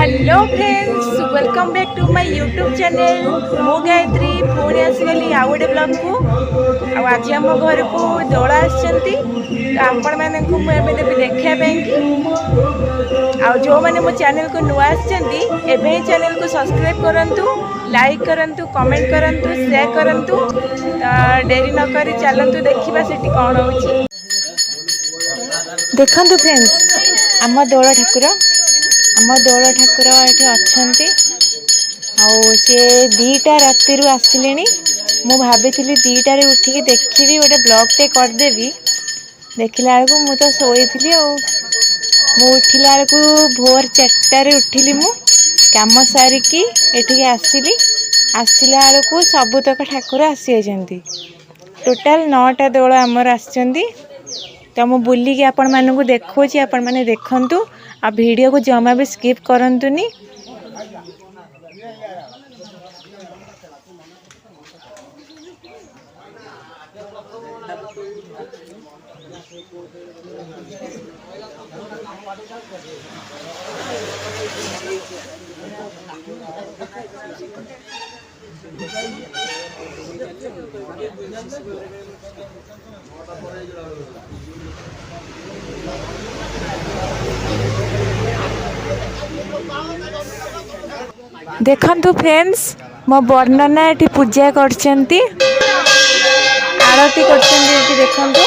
Hello friends, welcome back to my YouTube channel. मु गायत्री पुणी आसगली आउ गोटे ब्लॉग को। आज आम घर को दोल आसछंती, तो आपण माने को मैं देबी देखा आ जो मैंने मो चैनल को नुआ आसछंती एबे ही चैनल को सब्सक्राइब करंतु, लाइक करंतु, कमेंट करंतु, शेयर करंतु। डेरी न करी चलंतु देखिबा सेठी कोन होउची। देखंतु फ्रेंड्स, आम दोल ठाकुर ये अच्छे सी 2टा राति आसिले। मु भाभी 2टारे उठिकी देखी गोटे ब्लॉगटे करदेवी। देखला बेलू मु तो शोई मु उठिला बेलू भोर 4टारे उठिली। मु काम सारिकी एठिके आसिली। आसला बेलू सबुतक ठाकुर आसी जाती। टोटाल 9टा दोल आमर आसछंती। तो मु बुलिकी आपण मानकु देखौची, आपण माने देखंतु। आ वीडियो को जमा भी स्किप करंतुनी। देखंतु फ्रेंड्स, मो वर्णना ये पूजा करछंती, आरती करछंती। ये देखंतु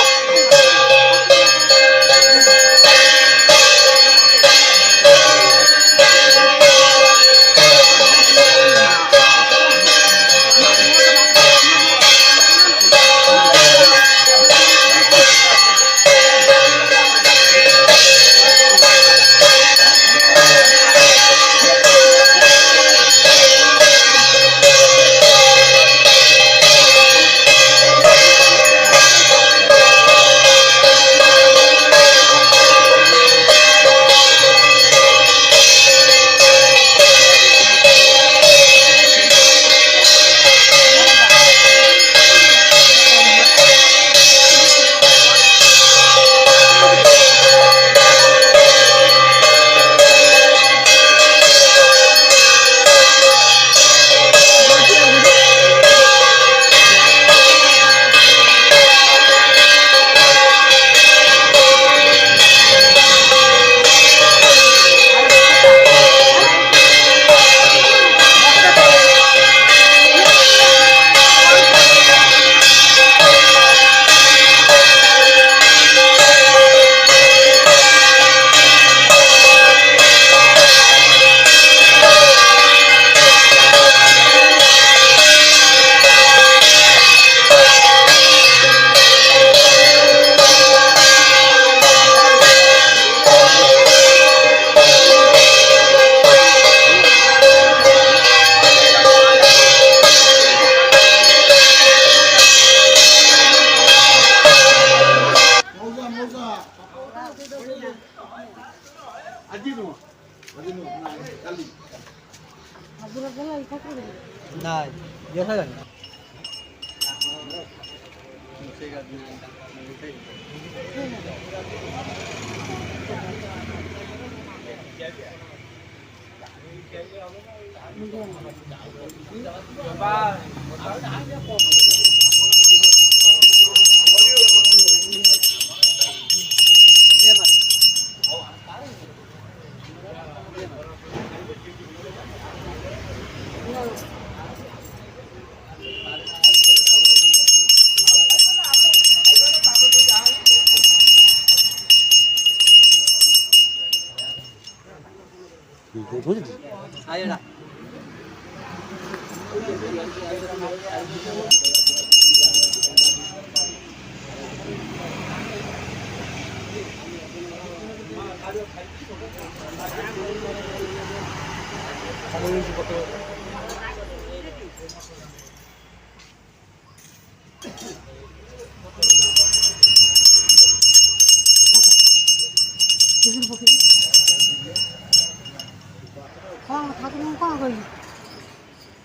ठाकुर कौन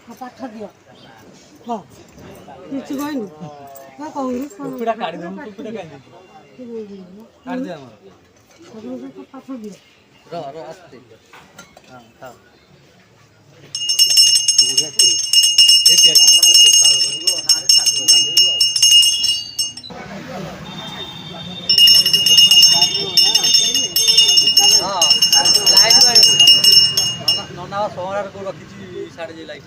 कह पाठ दियो हाँ किसी कहनी क्या कहूँगी कुकुड़ा काढ़ी दम कुकुड़ा काढ़ी दे हमर ठाकुर को पाठ दियो र आस्ते नना सोहर को रखी साढ़े लाइट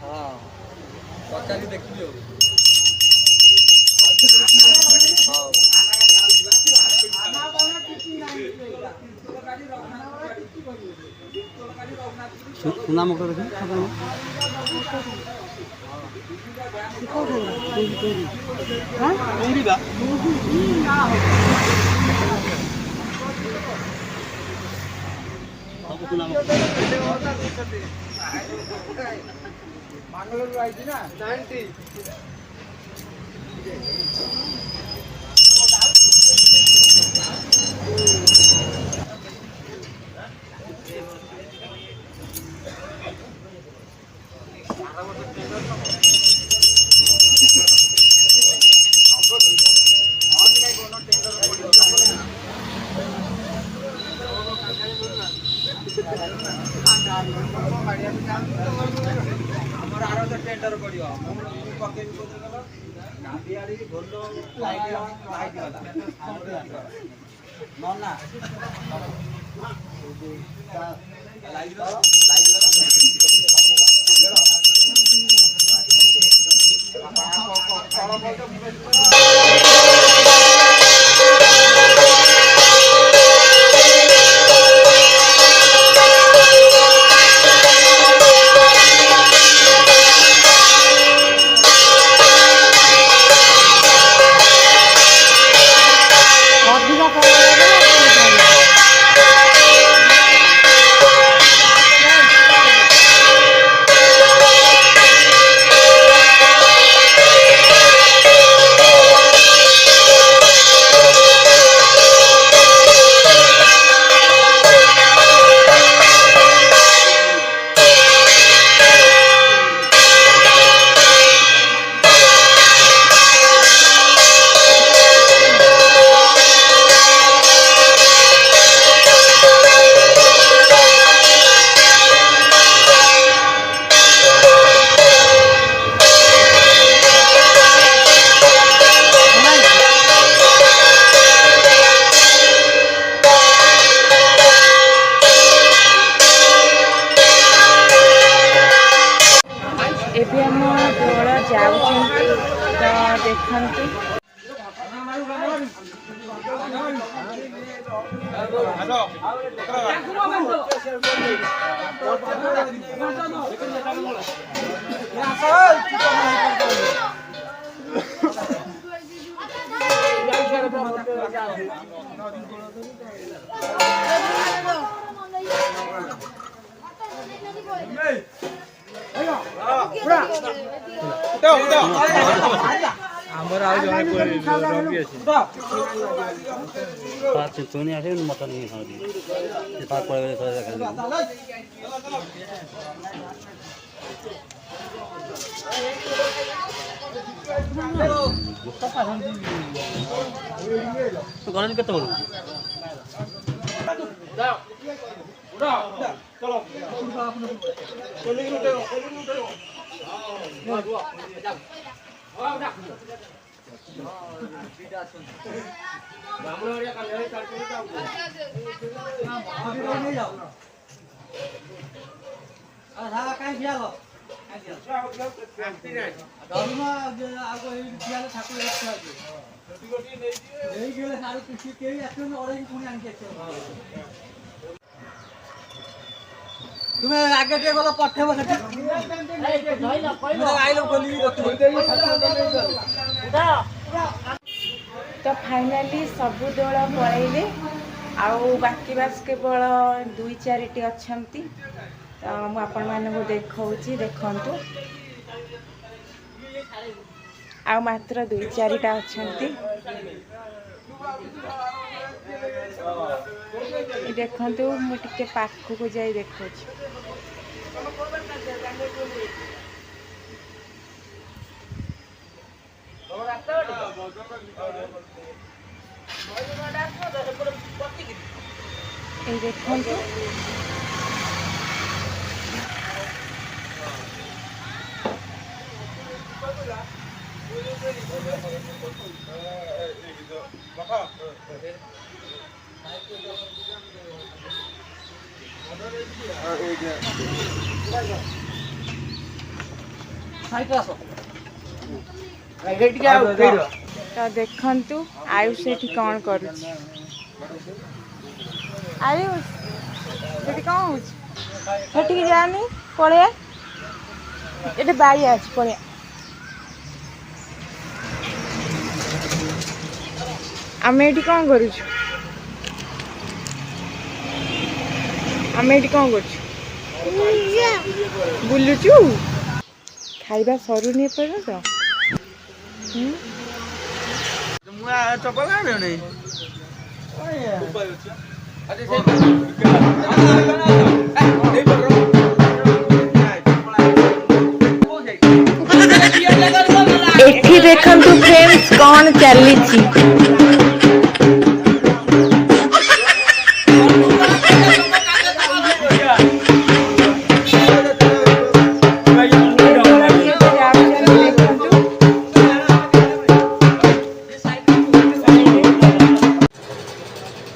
हाँ पचारि देखी सुना मुख मंगलूर आई ना 90 टेंडर पड़ो एबे हम दौड़ जाऊँ तो देखते आमर आ जने कोई रंगी अछि पाँच तोनी आसे मटन नहीं खाओ ये पाक पड़े थोड़ा खा तो गणेश केते बोलू चलो तुम्हें आगे टे गला पठेबो सेठी आइलो खोली तो फाइनाली सबु दौड़ पड़े आउ बाकी बास केवल 2-4 अच्छी तो मुझे आपण मानक देखी देखु आ मात्र 2-4 अच्छा देखु मुझे पाखक जाई देखु ये देखंतु तो देखंतु आयुष एठी कौन करूछ आयुष एठी कौन होछ सेठी जानी पळे एटे बाई आछ पळे आमे एठी कौन करूछ आमे एठी कौन करूछ बुलुचु खाइबा सरुनी पर्यंत चप्पल नहीं एठी देखंतु फ्रेंड्स कौन चली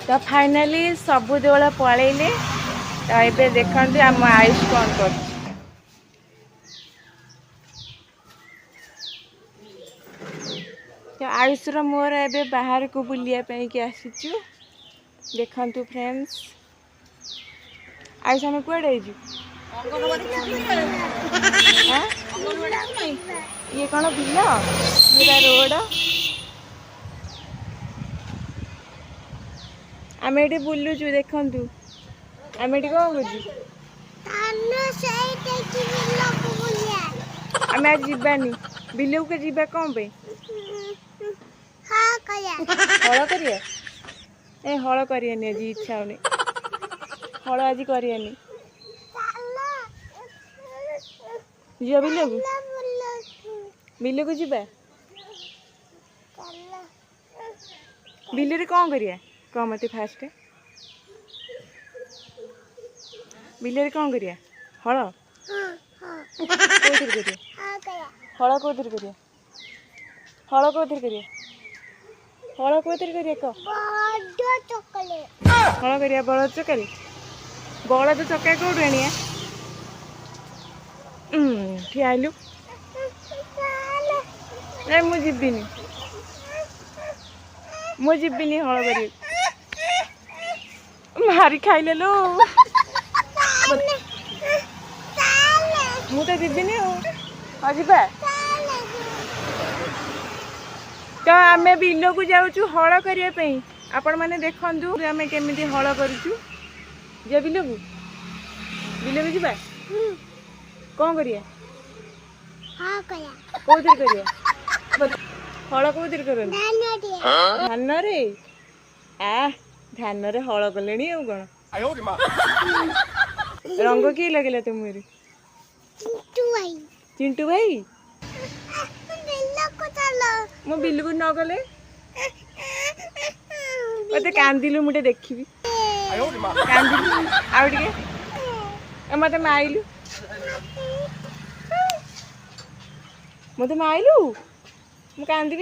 तो फाइनली सबु देवल पलैले तो ये देखते आम आयुष कौन कर तो आयुष मोर ए बाहर को बुलिया के आसीचु देखंतु फ्रेंड्स आयुष आम कड़े ये कौन बिल ये रोड आम ये बुलुचु देखंतु आम ये कौन आम आज जीवानी बिलू के जीवा कौन पे हल करिया ए हल करियानी आज इच्छा होनी हल आज करियानी जी बिलू को जीवा बिलू रे कौन करिया कह मत फास्ट बिल कौन करिया हल कौन करिया हल कौन करिया हल कौन करिया हल कौन करिया कह हल करिया बड़ चकाली बड़ चका कौटू आनिया ठिया आलु ए मु जीविनी हल करी मारी खाइले लो मु तो जीविनी जा तो आम बिल को जाऊँ हल करने आपण मैंने देखु आम केमी हल करुचु जे बिल को जा कौन करिया कौन करिया हल कौन कर धान रे धान रे हल कले कौन रंग किए लगे तुम चिंटू भाई मो बिल को न गले मत कांदिलु मुझे देखी कांदिलु आउ मत माइलु मत माइलु मु कांदी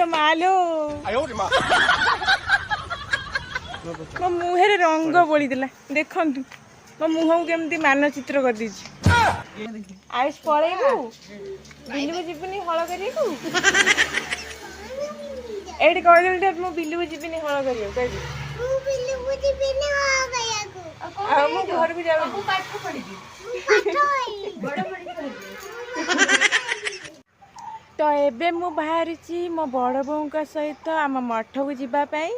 मालो मो मुहर रंग बोली देखु मो मुह को केमती मानचित्र कर दीजिए आयुष पलैबू बिलू को जीवनी हल कर कहदे मो बिलू को जीवनी हल कर घर को जाऊँ तो एबे मु बाहरी मो बड़ बों सहित आम मठ को जीवाई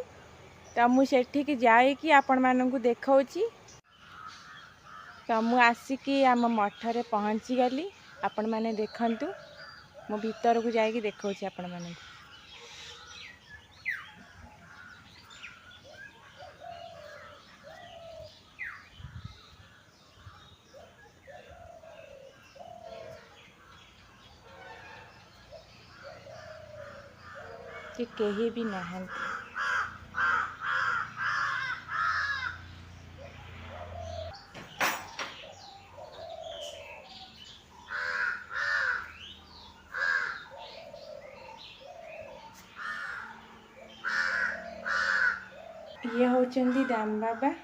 तो मुझे जाइकी आपण मानू देखा तो मु आसिकी आम मठरे पहुँची गली आपण मैंने देखंतु मो भीतर को जाइकी देखा आपण मानू से कहीं भी नहांती। ये होचंदी दाम बाबा।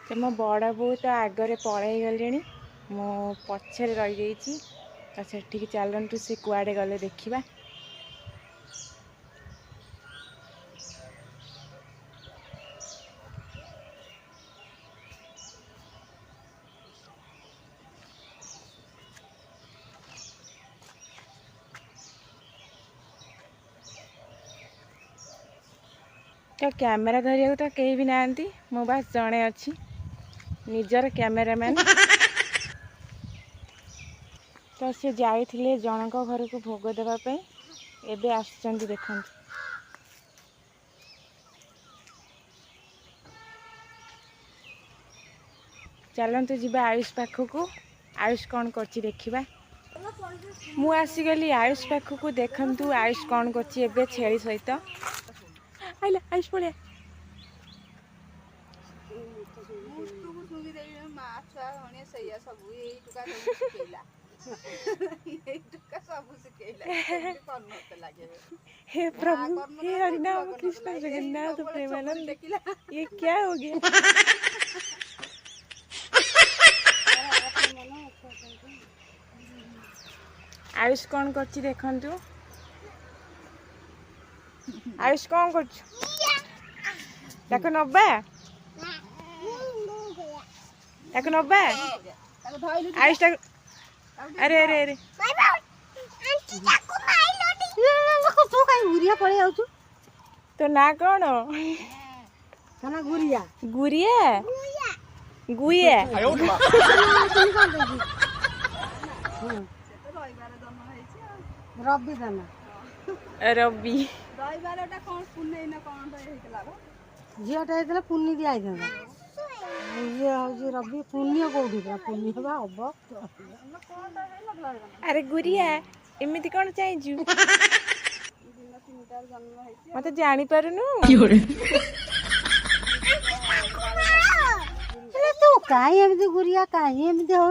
तो मो बड़ बो तो आगरे पढ़ाई गले मो पछरे रही जाइए तो सेठी चलतु से कुआडे गले देखा। तो कैमेरा धरिया तो कहीं भी नांती मो बास जड़े अच्छी निजर कैमेरामैन। तो से जाइए जनक घर को भोग देवाई एबे आसुचंती देखंतु। चलतु जीवा आयुष पाखक आयुष कौन करछि देखिबा। मु आसीगली आयुष पाखक देखंतु आयुष कौन करछि एबे छेली सहित आइला आयुष पड़े हे प्रभु हे हरिनाम कृष्ण जगन्नाथ प्रेमानंद ये क्या हो गया। आयुष कौन करछि देखंतु। आयुष कौन करछु देखो नब्बा देखो नब्बा आयुष अरे अरे अरे तो ना कौन गुरिया गुरिया गुइया रबी दाना रबी झीटा होता पुण्य दिखाई ये हूँ रबी पुण्य कौटी पुण्य हम अरे गुरिया एमती कौन चाहिए मत जानी पारुनु तू कहीं एमती गुरिया कहीं एमती हो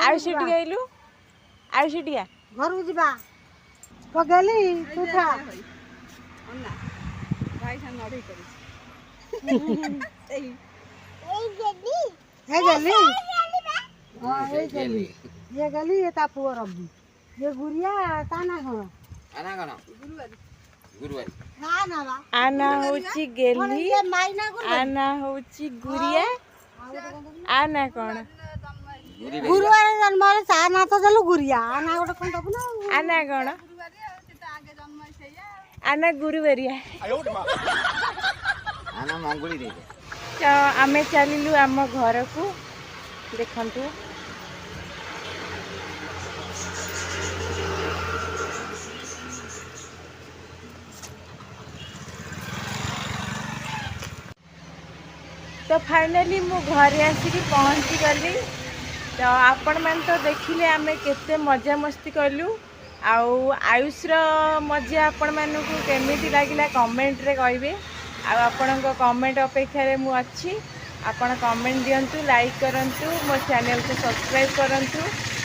आयुष गलु आयुष घर को जा गली तू था ये गली ये ता पुओ रबी ये गुरिया ता ना कौन आना होची गेली आना होची गुरिया आना कौन गुरुवार जन्म ता ना तो चलो गुरिया आना गोटे कौन दबु ना आना कौन आना गुरुवारिया आना मंगुली दे तो आमे चलिलु आम घर को देखंतु। तो फाइनली मु घरे आसिक पहुँची गली। तो आपण मैंने तो देखिले आमे केते मजा मस्ती कलु आउ आयुष मजा आपण मानू केमिति लागिला कमेंट रे कहिबे। आपण कमेंट अपेक्षा रे मु अच्छी आपण कमेंट दियंतु लाइक करंतु मो चैनल को सब्सक्राइब करंतु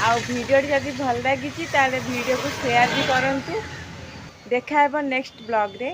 आउ वीडियो जदि भल लागी ताले वीडियो को शेयर भी करंतु। देखा हेबो नेक्स्ट ब्लॉग रे।